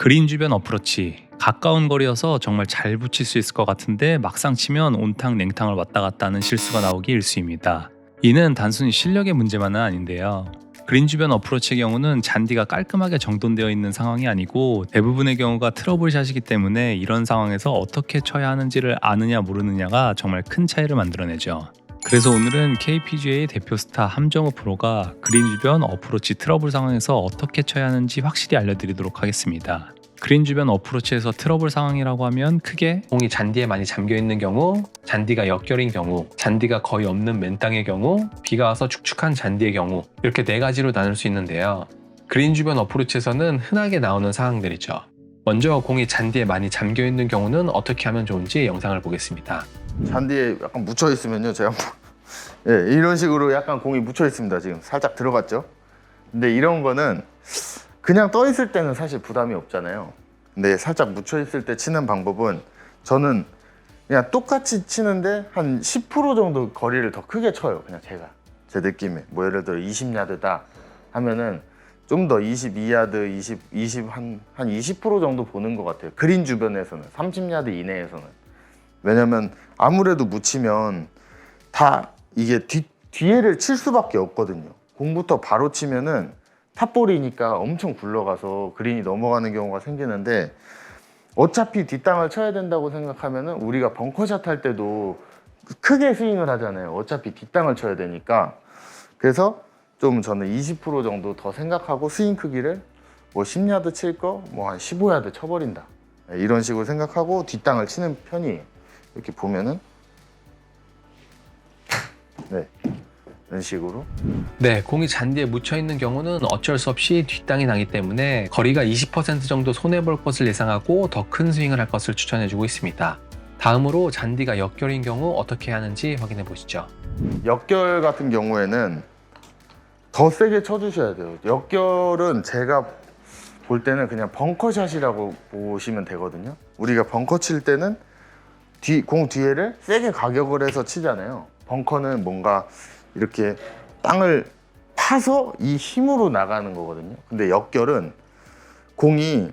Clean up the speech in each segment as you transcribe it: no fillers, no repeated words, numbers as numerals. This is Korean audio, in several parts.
그린 주변 어프로치. 가까운 거리여서 정말 잘 붙일 수 있을 것 같은데 막상 치면 온탕 냉탕을 왔다 갔다 하는 실수가 나오기 일쑤입니다. 이는 단순히 실력의 문제만은 아닌데요. 그린 주변 어프로치의 경우는 잔디가 깔끔하게 정돈되어 있는 상황이 아니고 대부분의 경우가 트러블샷이기 때문에 이런 상황에서 어떻게 쳐야 하는지를 아느냐 모르느냐가 정말 큰 차이를 만들어내죠. 그래서 오늘은 KPGA 대표 스타 함정호 프로가 그린 주변 어프로치 트러블 상황에서 어떻게 쳐야 하는지 확실히 알려드리도록 하겠습니다. 그린 주변 어프로치에서 트러블 상황이라고 하면 크게 공이 잔디에 많이 잠겨있는 경우, 잔디가 역결인 경우, 잔디가 거의 없는 맨땅의 경우, 비가 와서 축축한 잔디의 경우, 이렇게 네 가지로 나눌 수 있는데요. 그린 주변 어프로치에서는 흔하게 나오는 상황들이죠. 먼저 공이 잔디에 많이 잠겨있는 경우는 어떻게 하면 좋은지 영상을 보겠습니다. 잔디에 약간 묻혀 있으면요, 제가 예, 이런 식으로 약간 공이 묻혀 있습니다. 지금 살짝 들어갔죠. 근데 이런 거는 그냥 떠 있을 때는 사실 부담이 없잖아요. 근데 살짝 묻혀 있을 때 치는 방법은 저는 그냥 똑같이 치는데 한 10% 정도 거리를 더 크게 쳐요. 그냥 제가 제 느낌에 뭐 예를 들어 20야드다 하면은 좀 더 22야드, 20 한 20% 정도 보는 것 같아요. 그린 주변에서는 30야드 이내에서는. 왜냐면 아무래도 묻히면 다 이게 뒤에를 칠 수밖에 없거든요. 공부터 바로 치면은 탑볼이니까 엄청 굴러가서 그린이 넘어가는 경우가 생기는데 어차피 뒷땅을 쳐야 된다고 생각하면은 우리가 벙커샷 할 때도 크게 스윙을 하잖아요. 어차피 뒷땅을 쳐야 되니까. 그래서 좀 저는 20% 정도 더 생각하고 스윙 크기를 뭐 10야드 칠 거 뭐 한 15야드 쳐버린다. 이런 식으로 생각하고 뒷땅을 치는 편이에요. 이렇게 보면은 네. 이런 식으로. 네, 공이 잔디에 묻혀있는 경우는 어쩔 수 없이 뒷땅이 나기 때문에 거리가 20% 정도 손해볼 것을 예상하고 더 큰 스윙을 할 것을 추천해주고 있습니다. 다음으로 잔디가 역결인 경우 어떻게 해야 하는지 확인해 보시죠. 역결 같은 경우에는 더 세게 쳐주셔야 돼요. 역결은 제가 볼 때는 그냥 벙커샷이라고 보시면 되거든요. 우리가 벙커 칠 때는 공 뒤에를 세게 가격을 해서 치잖아요. 벙커는 뭔가 이렇게 땅을 파서 이 힘으로 나가는 거거든요. 근데 역결은 공이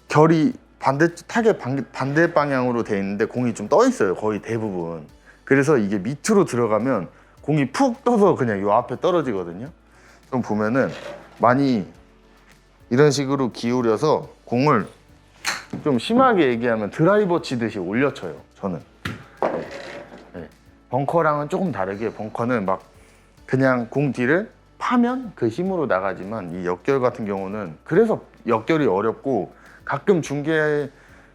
결이 타겟 반대 방향으로 돼 있는데 공이 좀 떠 있어요. 거의 대부분. 그래서 이게 밑으로 들어가면 공이 푹 떠서 그냥 요 앞에 떨어지거든요. 좀 보면은 많이 이런 식으로 기울여서 공을 좀 심하게 얘기하면 드라이버 치듯이 올려쳐요. 저는. 네. 벙커랑은 조금 다르게 벙커는 막 그냥 공 뒤를 파면 그 힘으로 나가지만 이 역결 같은 경우는 그래서 역결이 어렵고 가끔 중계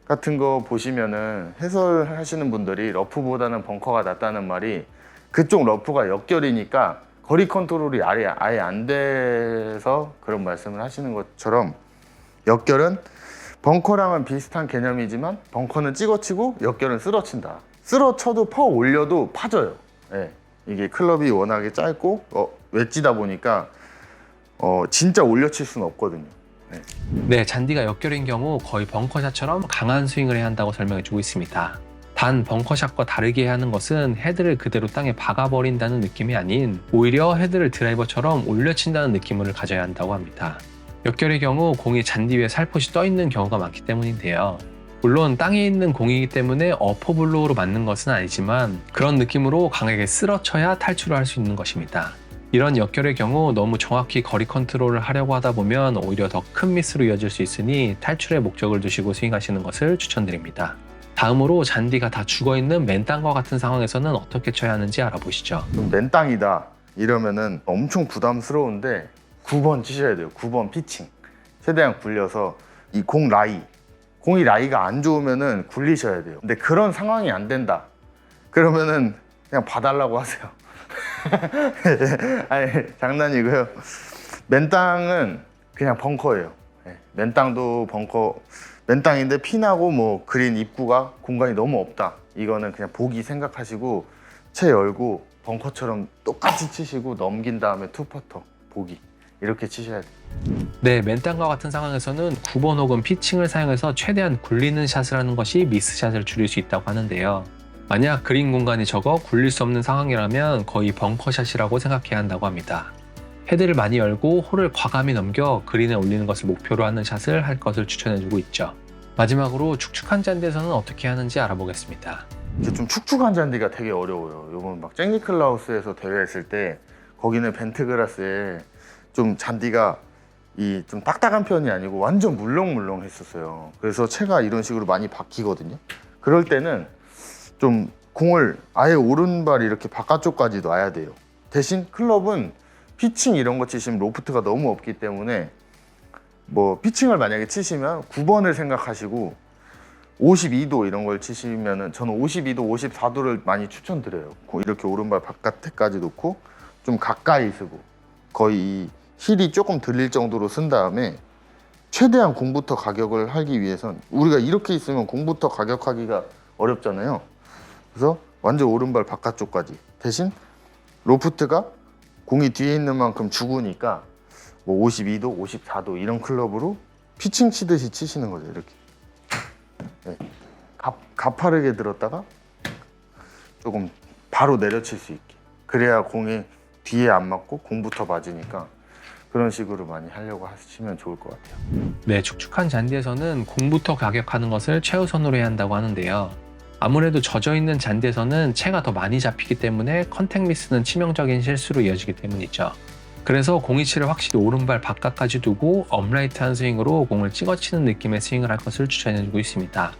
같은 거 보시면은 해설하시는 분들이 러프보다는 벙커가 낫다는 말이 그쪽 러프가 역결이니까 거리 컨트롤이 아예 안 돼서 그런 말씀을 하시는 것처럼 역결은 벙커랑은 비슷한 개념이지만 벙커는 찍어치고 역결은 쓸어친다. 쓸어쳐도 퍼 올려도 파져요. 네. 이게 클럽이 워낙에 짧고 웨지다 보니까 진짜 올려칠 수는 없거든요. 네, 잔디가 역결인 경우 거의 벙커샷처럼 강한 스윙을 해야 한다고 설명해주고 있습니다. 단 벙커샷과 다르게 해야 하는 것은 헤드를 그대로 땅에 박아버린다는 느낌이 아닌 오히려 헤드를 드라이버처럼 올려친다는 느낌을 가져야 한다고 합니다. 역결의 경우 공이 잔디 위에 살포시 떠 있는 경우가 많기 때문인데요. 물론 땅에 있는 공이기 때문에 어퍼블로우로 맞는 것은 아니지만 그런 느낌으로 강하게 쓸어쳐야 탈출을 할 수 있는 것입니다. 이런 역결의 경우 너무 정확히 거리 컨트롤을 하려고 하다 보면 오히려 더 큰 미스로 이어질 수 있으니 탈출에 목적을 두시고 스윙하시는 것을 추천드립니다. 다음으로 잔디가 다 죽어있는 맨땅과 같은 상황에서는 어떻게 쳐야 하는지 알아보시죠. 맨땅이다 이러면은 엄청 부담스러운데 9번 치셔야 돼요. 9번 피칭. 최대한 굴려서 이 공이 라이가 안 좋으면은 굴리셔야 돼요. 근데 그런 상황이 안 된다. 그러면은 그냥 봐달라고 하세요. 아니, 장난이고요. 맨땅은 그냥 벙커예요. 맨땅도 벙커, 맨땅인데 핀하고 뭐 그린 입구가 공간이 너무 없다. 이거는 그냥 보기 생각하시고 채 열고 벙커처럼 똑같이 치시고 넘긴 다음에 투퍼터 보기. 이렇게 치셔야 돼요. 네, 맨땅과 같은 상황에서는 9번 혹은 피칭을 사용해서 최대한 굴리는 샷을 하는 것이 미스샷을 줄일 수 있다고 하는데요. 만약 그린 공간이 적어 굴릴 수 없는 상황이라면 거의 벙커샷이라고 생각해야 한다고 합니다. 헤드를 많이 열고 홀을 과감히 넘겨 그린에 올리는 것을 목표로 하는 샷을 할 것을 추천해주고 있죠. 마지막으로 축축한 잔디에서는 어떻게 하는지 알아보겠습니다. 이제 좀 축축한 잔디가 되게 어려워요. 요건 막 쨍니클라우스에서 대회했을 때 거기는 벤트그라스에 좀 잔디가 이 좀 딱딱한 편이 아니고 완전 물렁물렁 했었어요. 그래서 채가 이런 식으로 많이 박히거든요. 그럴 때는 좀 공을 아예 오른발 이렇게 바깥쪽까지 놔야 돼요. 대신 클럽은 피칭 이런 거 치시면 로프트가 너무 없기 때문에 뭐 피칭을 만약에 치시면 9번을 생각하시고 52도 이런 걸 치시면은 저는 52도, 54도를 많이 추천드려요. 이렇게 오른발 바깥에까지 놓고 좀 가까이 쓰고 거의 이 힐이 조금 들릴 정도로 쓴 다음에 최대한 공부터 가격을 하기 위해선 우리가 이렇게 있으면 공부터 가격하기가 어렵잖아요. 그래서 완전 오른발 바깥쪽까지 대신 로프트가 공이 뒤에 있는 만큼 죽으니까 뭐 52도, 54도 이런 클럽으로 피칭 치듯이 치시는 거죠. 이렇게 네. 가파르게 들었다가 조금 바로 내려칠 수 있게 그래야 공이 뒤에 안 맞고 공부터 맞으니까 그런 식으로 많이 하려고 하시면 좋을 것 같아요. 네, 축축한 잔디에서는 공부터 가격하는 것을 최우선으로 해야 한다고 하는데요. 아무래도 젖어있는 잔디에서는 채가 더 많이 잡히기 때문에 컨택 미스는 치명적인 실수로 이어지기 때문이죠. 그래서 공이치를 확실히 오른발 바깥까지 두고 업라이트한 스윙으로 공을 찍어치는 느낌의 스윙을 할 것을 추천해주고 있습니다.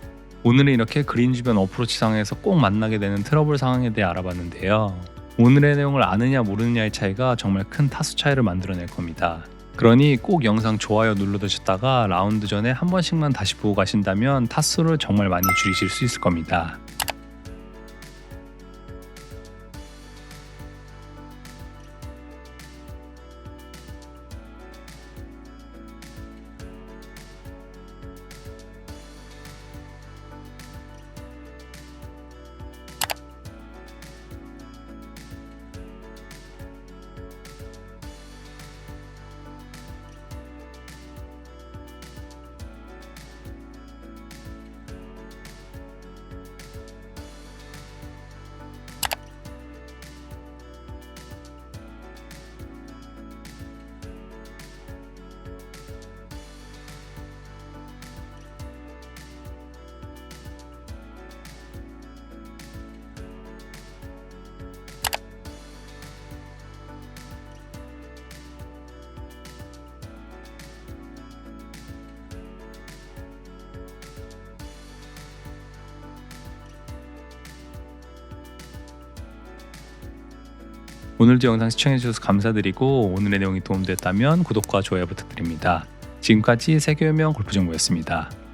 오늘은 이렇게 그린 주변 어프로치 상황에서 꼭 만나게 되는 트러블 상황에 대해 알아봤는데요. 오늘의 내용을 아느냐 모르느냐의 차이가 정말 큰 타수 차이를 만들어낼 겁니다. 그러니 꼭 영상 좋아요 눌러두셨다가 라운드 전에 한 번씩만 다시 보고 가신다면 타수를 정말 많이 줄이실 수 있을 겁니다. 오늘도 영상 시청해주셔서 감사드리고 오늘의 내용이 도움됐다면 구독과 좋아요 부탁드립니다. 지금까지 세계유명 골프정보였습니다.